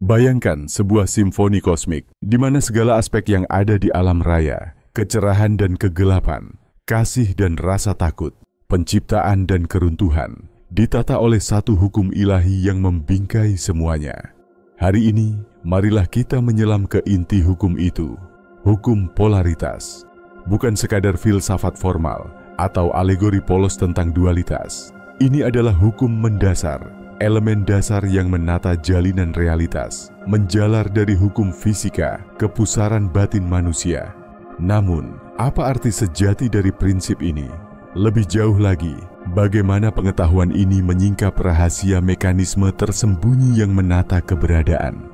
Bayangkan sebuah simfoni kosmik di mana segala aspek yang ada di alam raya, kecerahan dan kegelapan, kasih dan rasa takut, penciptaan dan keruntuhan, ditata oleh satu hukum ilahi yang membingkai semuanya. Hari ini, marilah kita menyelam ke inti hukum itu, hukum polaritas. Bukan sekadar filsafat formal atau alegori polos tentang dualitas. Ini adalah hukum mendasar, elemen dasar yang menata jalinan realitas, menjalar dari hukum fisika ke pusaran batin manusia. Namun, apa arti sejati dari prinsip ini? Lebih jauh lagi, bagaimana pengetahuan ini menyingkap rahasia mekanisme tersembunyi yang menata keberadaan?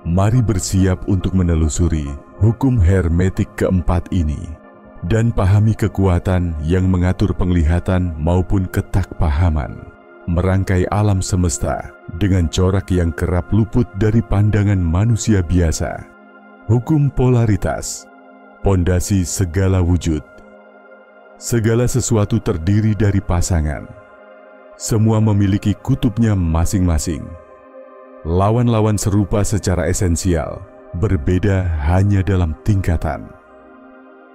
Mari bersiap untuk menelusuri hukum hermetik keempat ini dan pahami kekuatan yang mengatur penglihatan maupun ketakpahaman, merangkai alam semesta dengan corak yang kerap luput dari pandangan manusia biasa. Hukum polaritas, pondasi segala wujud. Segala sesuatu terdiri dari pasangan. Semua memiliki kutubnya masing-masing. Lawan-lawan serupa secara esensial, berbeda hanya dalam tingkatan.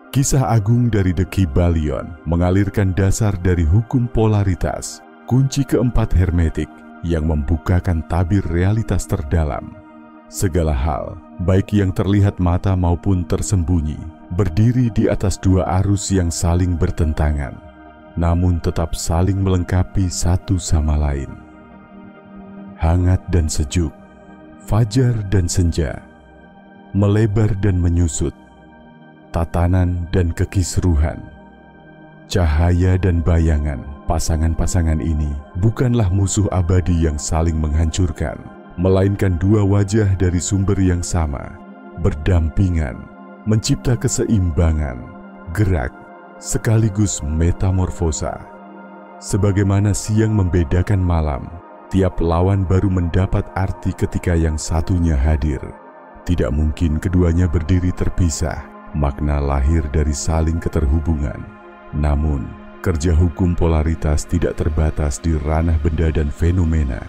Kisah agung dari The Kybalion mengalirkan dasar dari hukum polaritas, kunci keempat hermetik yang membukakan tabir realitas terdalam. Segala hal, baik yang terlihat mata maupun tersembunyi, berdiri di atas dua arus yang saling bertentangan, namun tetap saling melengkapi satu sama lain. Hangat dan sejuk, fajar dan senja, melebar dan menyusut, tatanan dan kekisruhan, cahaya dan bayangan. Pasangan-pasangan ini bukanlah musuh abadi yang saling menghancurkan, melainkan dua wajah dari sumber yang sama, berdampingan, mencipta keseimbangan, gerak, sekaligus metamorfosa. Sebagaimana siang membedakan malam, tiap lawan baru mendapat arti ketika yang satunya hadir. Tidak mungkin keduanya berdiri terpisah. Makna lahir dari saling keterhubungan. Namun, kerja hukum polaritas tidak terbatas di ranah benda dan fenomena.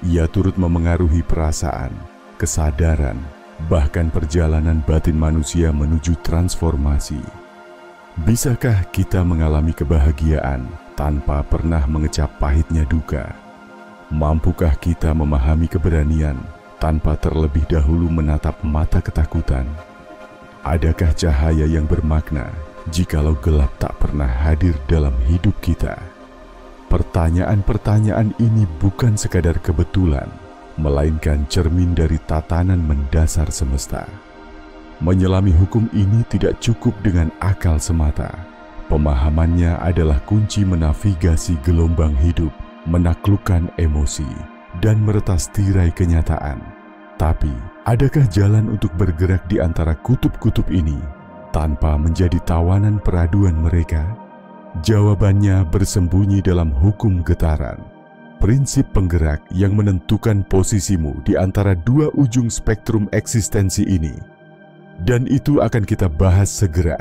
Ia turut memengaruhi perasaan, kesadaran, bahkan perjalanan batin manusia menuju transformasi. Bisakah kita mengalami kebahagiaan tanpa pernah mengecap pahitnya duka? Mampukah kita memahami keberanian tanpa terlebih dahulu menatap mata ketakutan? Adakah cahaya yang bermakna jikalau gelap tak pernah hadir dalam hidup kita? Pertanyaan-pertanyaan ini bukan sekadar kebetulan, melainkan cermin dari tatanan mendasar semesta. Menyelami hukum ini tidak cukup dengan akal semata. Pemahamannya adalah kunci menavigasi gelombang hidup, menaklukkan emosi, dan meretas tirai kenyataan. Tapi, adakah jalan untuk bergerak di antara kutub-kutub ini tanpa menjadi tawanan peraduan mereka? Jawabannya bersembunyi dalam hukum getaran, prinsip penggerak yang menentukan posisimu di antara dua ujung spektrum eksistensi ini. Dan itu akan kita bahas segera.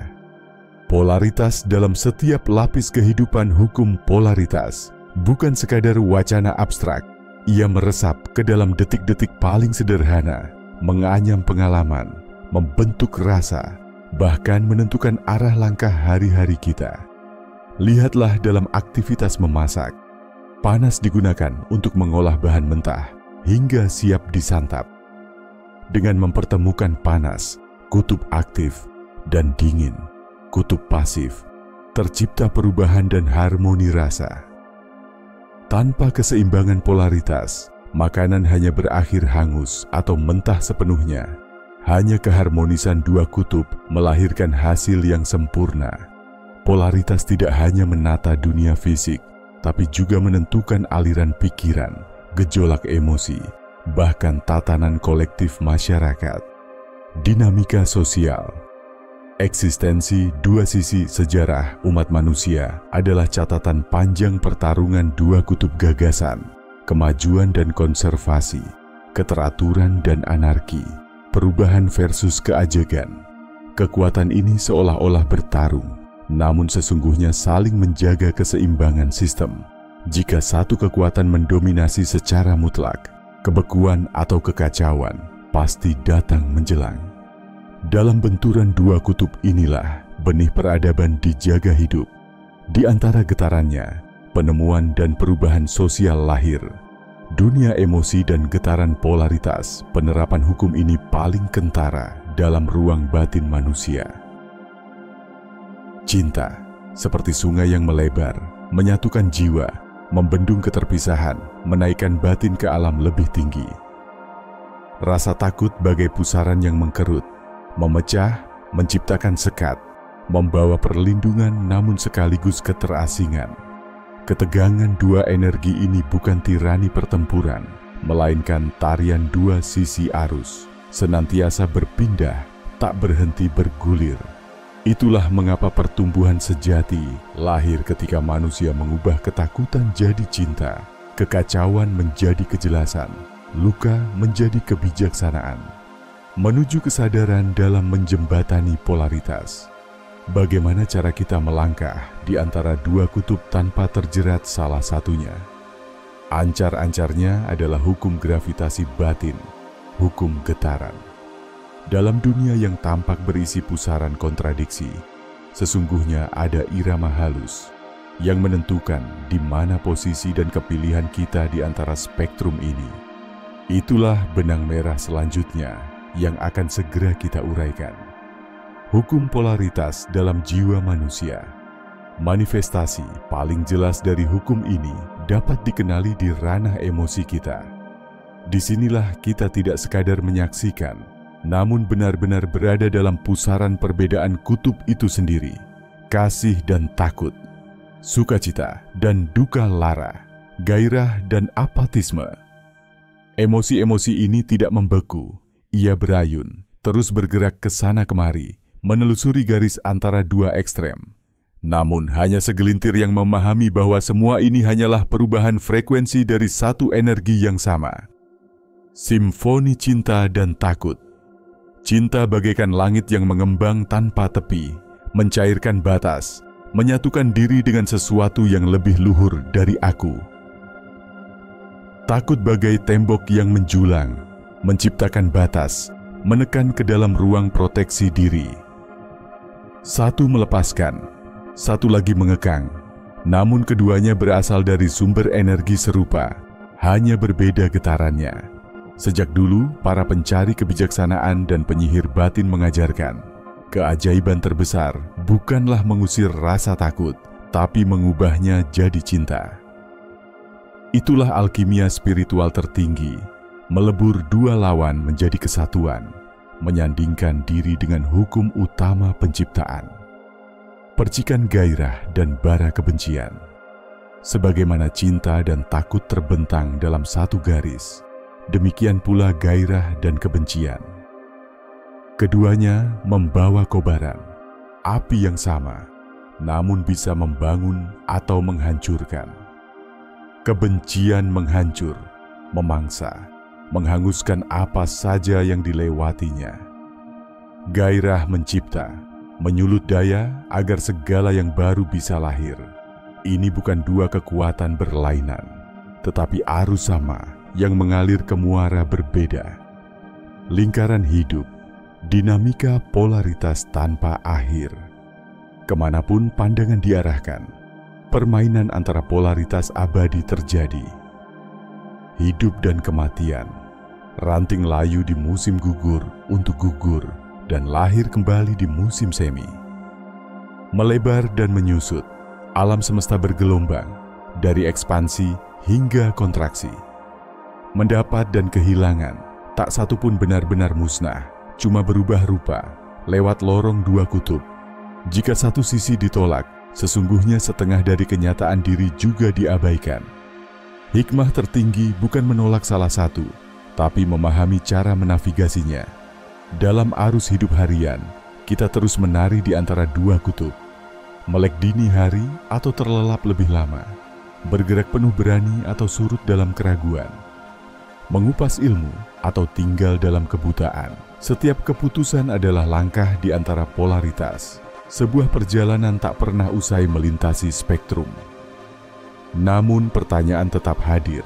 Polaritas dalam setiap lapis kehidupan. Hukum polaritas bukan sekadar wacana abstrak. Ia meresap ke dalam detik-detik paling sederhana, menganyam pengalaman, membentuk rasa, bahkan menentukan arah langkah hari-hari kita. Lihatlah dalam aktivitas memasak. Panas digunakan untuk mengolah bahan mentah hingga siap disantap. Dengan mempertemukan panas, kutub aktif, dan dingin, kutub pasif, tercipta perubahan dan harmoni rasa. Tanpa keseimbangan polaritas, makanan hanya berakhir hangus atau mentah sepenuhnya. Hanya keharmonisan dua kutub melahirkan hasil yang sempurna. Polaritas tidak hanya menata dunia fisik, tapi juga menentukan aliran pikiran, gejolak emosi, bahkan tatanan kolektif masyarakat. Dinamika sosial. Eksistensi dua sisi sejarah umat manusia adalah catatan panjang pertarungan dua kutub gagasan, kemajuan dan konservasi, keteraturan dan anarki, perubahan versus keajegan. Kekuatan ini seolah-olah bertarung, namun sesungguhnya saling menjaga keseimbangan sistem. Jika satu kekuatan mendominasi secara mutlak, kebekuan atau kekacauan pasti datang menjelang. Dalam benturan dua kutub inilah benih peradaban dijaga hidup. Di antara getarannya, penemuan dan perubahan sosial lahir. Dunia emosi dan getaran polaritas, penerapan hukum ini paling kentara dalam ruang batin manusia. Cinta, seperti sungai yang melebar, menyatukan jiwa, membendung keterpisahan, menaikkan batin ke alam lebih tinggi. Rasa takut bagai pusaran yang mengkerut, memecah, menciptakan sekat, membawa perlindungan namun sekaligus keterasingan. Ketegangan dua energi ini bukan tirani pertempuran, melainkan tarian dua sisi arus, senantiasa berpindah, tak berhenti bergulir. Itulah mengapa pertumbuhan sejati lahir ketika manusia mengubah ketakutan jadi cinta, kekacauan menjadi kejelasan, luka menjadi kebijaksanaan, menuju kesadaran dalam menjembatani polaritas. Bagaimana cara kita melangkah di antara dua kutub tanpa terjerat salah satunya? Ancar-ancarnya adalah hukum gravitasi batin, hukum getaran. Dalam dunia yang tampak berisi pusaran kontradiksi, sesungguhnya ada irama halus yang menentukan di mana posisi dan kepilihan kita di antara spektrum ini. Itulah benang merah selanjutnya yang akan segera kita uraikan. Hukum polaritas dalam jiwa manusia. Manifestasi paling jelas dari hukum ini dapat dikenali di ranah emosi kita. Disinilah kita tidak sekadar menyaksikan, namun benar-benar berada dalam pusaran perbedaan kutub itu sendiri, kasih dan takut, sukacita dan duka lara, gairah dan apatisme. Emosi-emosi ini tidak membeku, ia berayun, terus bergerak ke sana kemari, menelusuri garis antara dua ekstrem. Namun hanya segelintir yang memahami bahwa semua ini hanyalah perubahan frekuensi dari satu energi yang sama. Simfoni cinta dan takut. Cinta bagaikan langit yang mengembang tanpa tepi, mencairkan batas, menyatukan diri dengan sesuatu yang lebih luhur dari aku. Takut bagai tembok yang menjulang, menciptakan batas, menekan ke dalam ruang proteksi diri. Satu melepaskan, satu lagi mengekang, namun keduanya berasal dari sumber energi serupa, hanya berbeda getarannya. Sejak dulu, para pencari kebijaksanaan dan penyihir batin mengajarkan, keajaiban terbesar bukanlah mengusir rasa takut, tapi mengubahnya jadi cinta. Itulah alkimia spiritual tertinggi, melebur dua lawan menjadi kesatuan, menyandingkan diri dengan hukum utama penciptaan. Percikan gairah dan bara kebencian. Sebagaimana cinta dan takut terbentang dalam satu garis, demikian pula gairah dan kebencian. Keduanya membawa kobaran, api yang sama, namun bisa membangun atau menghancurkan. Kebencian menghancur, memangsa, menghanguskan apa saja yang dilewatinya. Gairah mencipta, menyulut daya agar segala yang baru bisa lahir. Ini bukan dua kekuatan berlainan, tetapi arus sama yang mengalir ke muara berbeda. Lingkaran hidup, dinamika polaritas tanpa akhir. Kemanapun pandangan diarahkan, permainan antara polaritas abadi terjadi. Hidup dan kematian, ranting layu di musim gugur untuk gugur dan lahir kembali di musim semi. Melebar dan menyusut, alam semesta bergelombang, dari ekspansi hingga kontraksi. Mendapat dan kehilangan, tak satu pun benar-benar musnah, cuma berubah rupa, lewat lorong dua kutub. Jika satu sisi ditolak, sesungguhnya setengah dari kenyataan diri juga diabaikan. Hikmah tertinggi bukan menolak salah satu, tapi memahami cara menavigasinya. Dalam arus hidup harian, kita terus menari di antara dua kutub. Melek dini hari atau terlelap lebih lama, bergerak penuh berani atau surut dalam keraguan. Mengupas ilmu atau tinggal dalam kebutaan. Setiap keputusan adalah langkah di antara polaritas. Sebuah perjalanan tak pernah usai melintasi spektrum. Namun pertanyaan tetap hadir.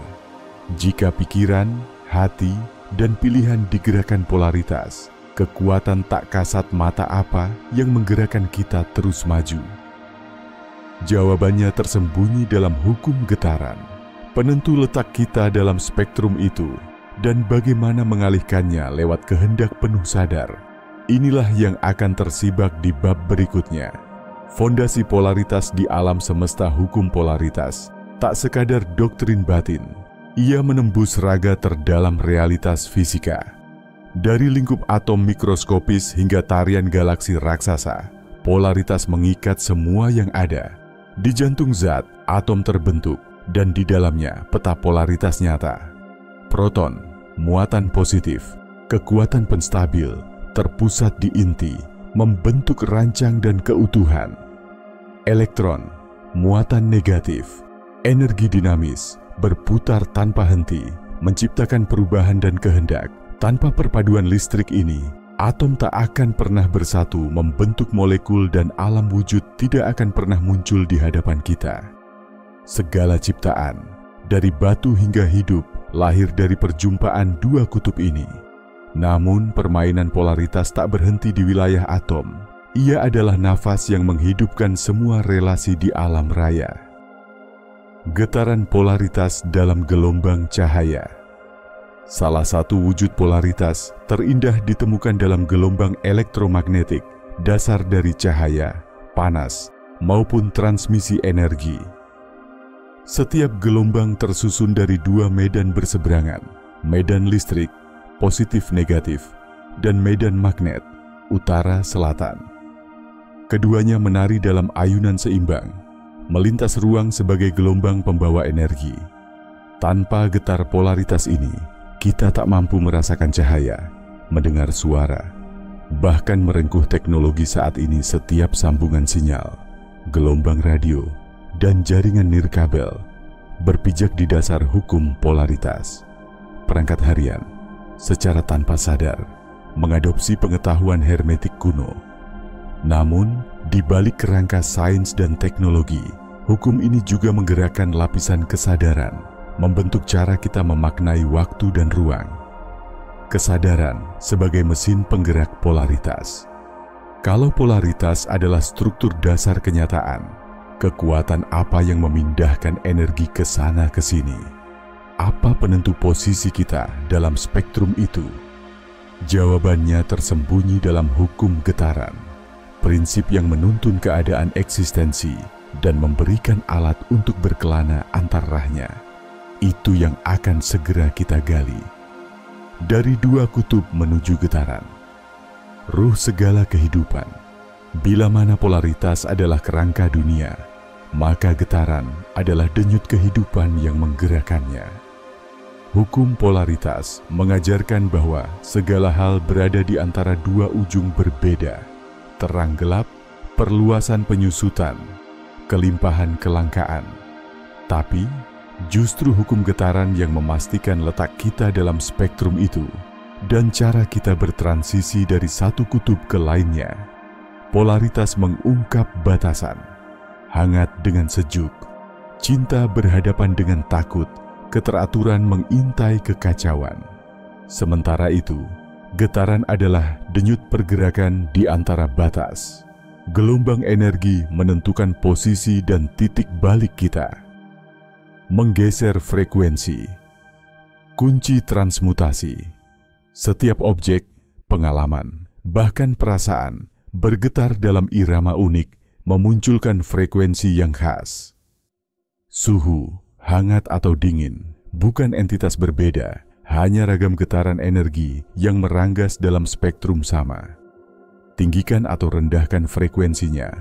Jika pikiran, hati, dan pilihan digerakkan polaritas, kekuatan tak kasat mata apa yang menggerakkan kita terus maju? Jawabannya tersembunyi dalam hukum getaran, penentu letak kita dalam spektrum itu, dan bagaimana mengalihkannya lewat kehendak penuh sadar. Inilah yang akan tersibak di bab berikutnya. Fondasi polaritas di alam semesta. Hukum polaritas tak sekadar doktrin batin, ia menembus raga terdalam realitas fisika. Dari lingkup atom mikroskopis hingga tarian galaksi raksasa, polaritas mengikat semua yang ada. Di jantung zat, atom terbentuk, dan di dalamnya peta polaritas nyata. Proton, muatan positif, kekuatan penstabil, terpusat di inti, membentuk rancang dan keutuhan. Elektron, muatan negatif, energi dinamis, berputar tanpa henti, menciptakan perubahan dan kehendak. Tanpa perpaduan listrik ini, atom tak akan pernah bersatu membentuk molekul dan alam wujud tidak akan pernah muncul di hadapan kita. Segala ciptaan, dari batu hingga hidup, lahir dari perjumpaan dua kutub ini. Namun permainan polaritas tak berhenti di wilayah atom. Ia adalah nafas yang menghidupkan semua relasi di alam raya. Getaran polaritas dalam gelombang cahaya. Salah satu wujud polaritas terindah ditemukan dalam gelombang elektromagnetik, dasar dari cahaya, panas, maupun transmisi energi. Setiap gelombang tersusun dari dua medan berseberangan, medan listrik, positif-negatif, dan medan magnet, utara-selatan. Keduanya menari dalam ayunan seimbang, melintas ruang sebagai gelombang pembawa energi. Tanpa getar polaritas ini, kita tak mampu merasakan cahaya, mendengar suara, bahkan merengkuh teknologi saat ini. Setiap sambungan sinyal, gelombang radio, dan jaringan nirkabel berpijak di dasar hukum polaritas. Perangkat harian, secara tanpa sadar, mengadopsi pengetahuan hermetik kuno. Namun, di balik kerangka sains dan teknologi, hukum ini juga menggerakkan lapisan kesadaran, membentuk cara kita memaknai waktu dan ruang. Kesadaran sebagai mesin penggerak polaritas. Kalau polaritas adalah struktur dasar kenyataan, kekuatan apa yang memindahkan energi ke sana ke sini? Apa penentu posisi kita dalam spektrum itu? Jawabannya tersembunyi dalam hukum getaran, prinsip yang menuntun keadaan eksistensi dan memberikan alat untuk berkelana antar rahnya. Itu yang akan segera kita gali. Dari dua kutub menuju getaran, ruh segala kehidupan. Bila mana polaritas adalah kerangka dunia, maka getaran adalah denyut kehidupan yang menggerakkannya. Hukum polaritas mengajarkan bahwa segala hal berada di antara dua ujung berbeda, terang gelap, perluasan penyusutan, kelimpahan kelangkaan. Tapi, justru hukum getaran yang memastikan letak kita dalam spektrum itu dan cara kita bertransisi dari satu kutub ke lainnya. Polaritas mengungkap batasan, hangat dengan sejuk, cinta berhadapan dengan takut, keteraturan mengintai kekacauan. Sementara itu, getaran adalah denyut pergerakan di antara batas. Gelombang energi menentukan posisi dan titik balik kita. Menggeser frekuensi. Kunci transmutasi. Setiap objek, pengalaman, bahkan perasaan bergetar dalam irama unik, memunculkan frekuensi yang khas. Suhu, hangat atau dingin, bukan entitas berbeda, hanya ragam getaran energi yang meranggas dalam spektrum sama. Tinggikan atau rendahkan frekuensinya,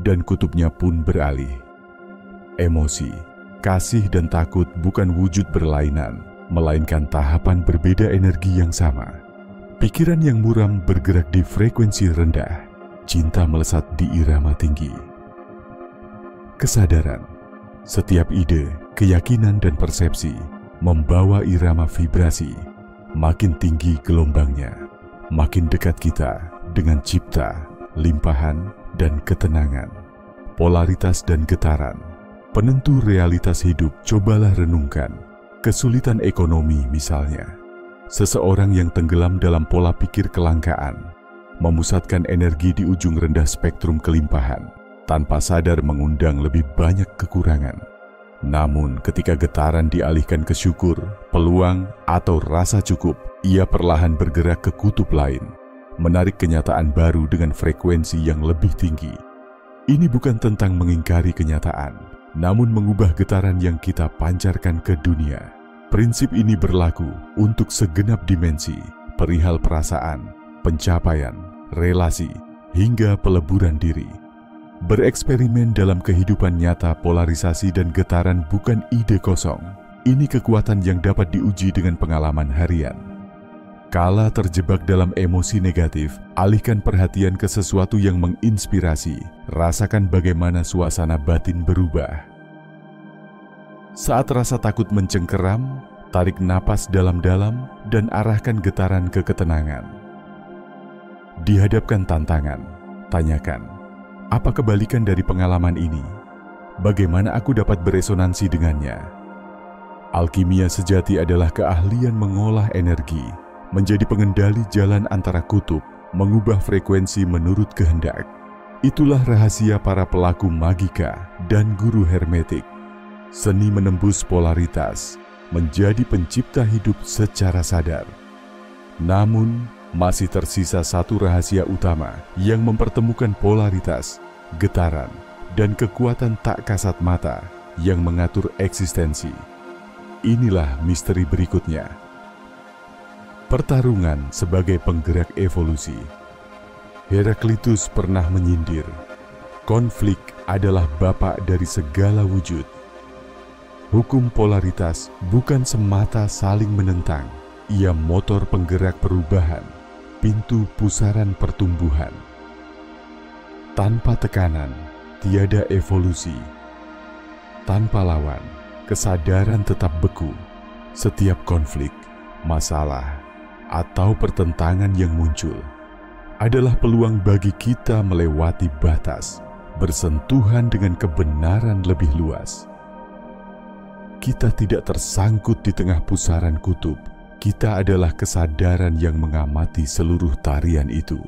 dan kutubnya pun beralih. Emosi, kasih dan takut bukan wujud berlainan, melainkan tahapan berbeda energi yang sama. Pikiran yang muram bergerak di frekuensi rendah, cinta melesat di irama tinggi. Kesadaran, setiap ide, keyakinan dan persepsi membawa irama vibrasi. Makin tinggi gelombangnya, makin dekat kita dengan cipta, limpahan, dan ketenangan. Polaritas dan getaran, penentu realitas hidup. Cobalah renungkan kesulitan ekonomi misalnya. Seseorang yang tenggelam dalam pola pikir kelangkaan, memusatkan energi di ujung rendah spektrum kelimpahan, tanpa sadar mengundang lebih banyak kekurangan. Namun ketika getaran dialihkan ke syukur, peluang, atau rasa cukup, ia perlahan bergerak ke kutub lain, menarik kenyataan baru dengan frekuensi yang lebih tinggi. Ini bukan tentang mengingkari kenyataan, namun mengubah getaran yang kita pancarkan ke dunia. Prinsip ini berlaku untuk segenap dimensi, perihal perasaan, pencapaian, relasi, hingga peleburan diri. Bereksperimen dalam kehidupan nyata, polarisasi dan getaran bukan ide kosong. Ini kekuatan yang dapat diuji dengan pengalaman harian. Kala terjebak dalam emosi negatif, alihkan perhatian ke sesuatu yang menginspirasi. Rasakan bagaimana suasana batin berubah. Saat rasa takut mencengkeram, tarik napas dalam-dalam dan arahkan getaran ke ketenangan. Dihadapkan tantangan, tanyakan, apa kebalikan dari pengalaman ini? Bagaimana aku dapat beresonansi dengannya? Alkimia sejati adalah keahlian mengolah energi, menjadi pengendali jalan antara kutub, mengubah frekuensi menurut kehendak. Itulah rahasia para pelaku magika dan guru hermetik. Seni menembus polaritas, menjadi pencipta hidup secara sadar. Namun, masih tersisa satu rahasia utama yang mempertemukan polaritas, getaran, dan kekuatan tak kasat mata yang mengatur eksistensi. Inilah misteri berikutnya. Pertarungan sebagai penggerak evolusi. Heraklitus pernah menyindir, konflik adalah bapak dari segala wujud. Hukum polaritas bukan semata saling menentang, ia motor penggerak perubahan, pintu pusaran pertumbuhan. Tanpa tekanan, tiada evolusi. Tanpa lawan, kesadaran tetap beku. Setiap konflik, masalah, atau pertentangan yang muncul adalah peluang bagi kita melewati batas, bersentuhan dengan kebenaran lebih luas. Kita tidak tersangkut di tengah pusaran kutub. Kita adalah kesadaran yang mengamati seluruh tarian itu.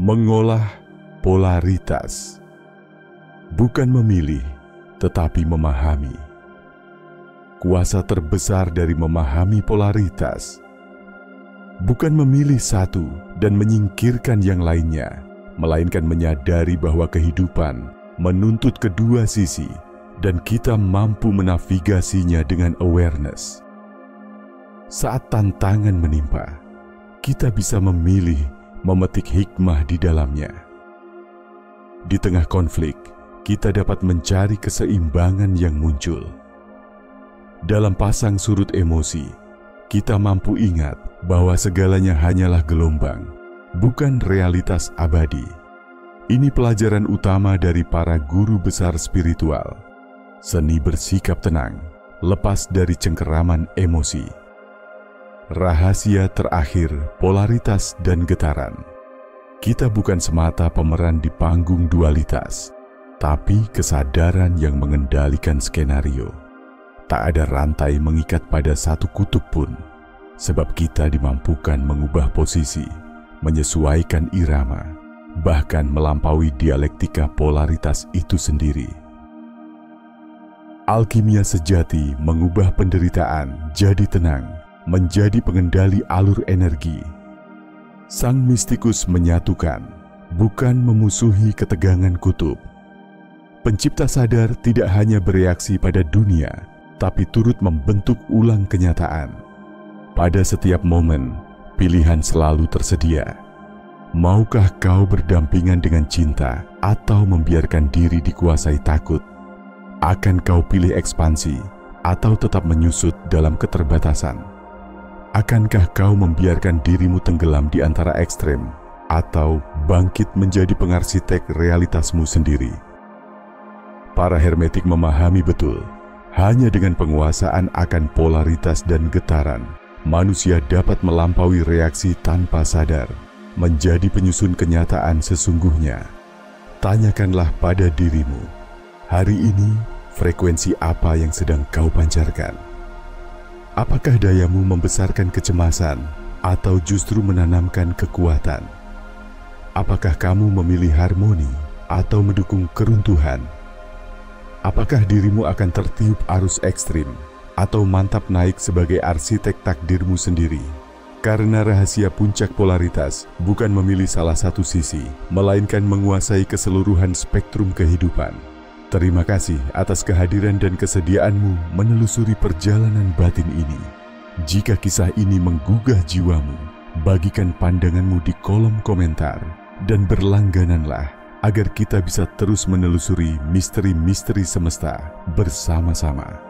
Mengolah polaritas. Bukan memilih, tetapi memahami. Kuasa terbesar dari memahami polaritas. Bukan memilih satu dan menyingkirkan yang lainnya, melainkan menyadari bahwa kehidupan menuntut kedua sisi, dan kita mampu menavigasinya dengan awareness. Saat tantangan menimpa, kita bisa memilih memetik hikmah di dalamnya. Di tengah konflik, kita dapat mencari keseimbangan yang muncul. Dalam pasang surut emosi, kita mampu ingat bahwa segalanya hanyalah gelombang, bukan realitas abadi. Ini pelajaran utama dari para guru besar spiritual. Seni bersikap tenang, lepas dari cengkeraman emosi. Rahasia terakhir, polaritas dan getaran. Kita bukan semata pemeran di panggung dualitas, tapi kesadaran yang mengendalikan skenario. Tak ada rantai mengikat pada satu kutub pun, sebab kita dimampukan mengubah posisi, menyesuaikan irama, bahkan melampaui dialektika polaritas itu sendiri. Alkimia sejati mengubah penderitaan jadi tenang, menjadi pengendali alur energi. Sang mistikus menyatukan, bukan memusuhi ketegangan kutub. Pencipta sadar tidak hanya bereaksi pada dunia, tapi turut membentuk ulang kenyataan. Pada setiap momen, pilihan selalu tersedia. Maukah kau berdampingan dengan cinta atau membiarkan diri dikuasai takut? Akan kau pilih ekspansi atau tetap menyusut dalam keterbatasan? Akankah kau membiarkan dirimu tenggelam di antara ekstrem atau bangkit menjadi pengarsitek realitasmu sendiri? Para hermetik memahami betul, hanya dengan penguasaan akan polaritas dan getaran, manusia dapat melampaui reaksi tanpa sadar, menjadi penyusun kenyataan sesungguhnya. Tanyakanlah pada dirimu, hari ini frekuensi apa yang sedang kau pancarkan? Apakah dayamu membesarkan kecemasan atau justru menanamkan kekuatan? Apakah kamu memilih harmoni atau mendukung keruntuhan? Apakah dirimu akan tertiup arus ekstrim atau mantap naik sebagai arsitek takdirmu sendiri? Karena rahasia puncak polaritas bukan memilih salah satu sisi, melainkan menguasai keseluruhan spektrum kehidupan. Terima kasih atas kehadiran dan kesediaanmu menelusuri perjalanan batin ini. Jika kisah ini menggugah jiwamu, bagikan pandanganmu di kolom komentar dan berlanggananlah agar kita bisa terus menelusuri misteri-misteri semesta bersama-sama.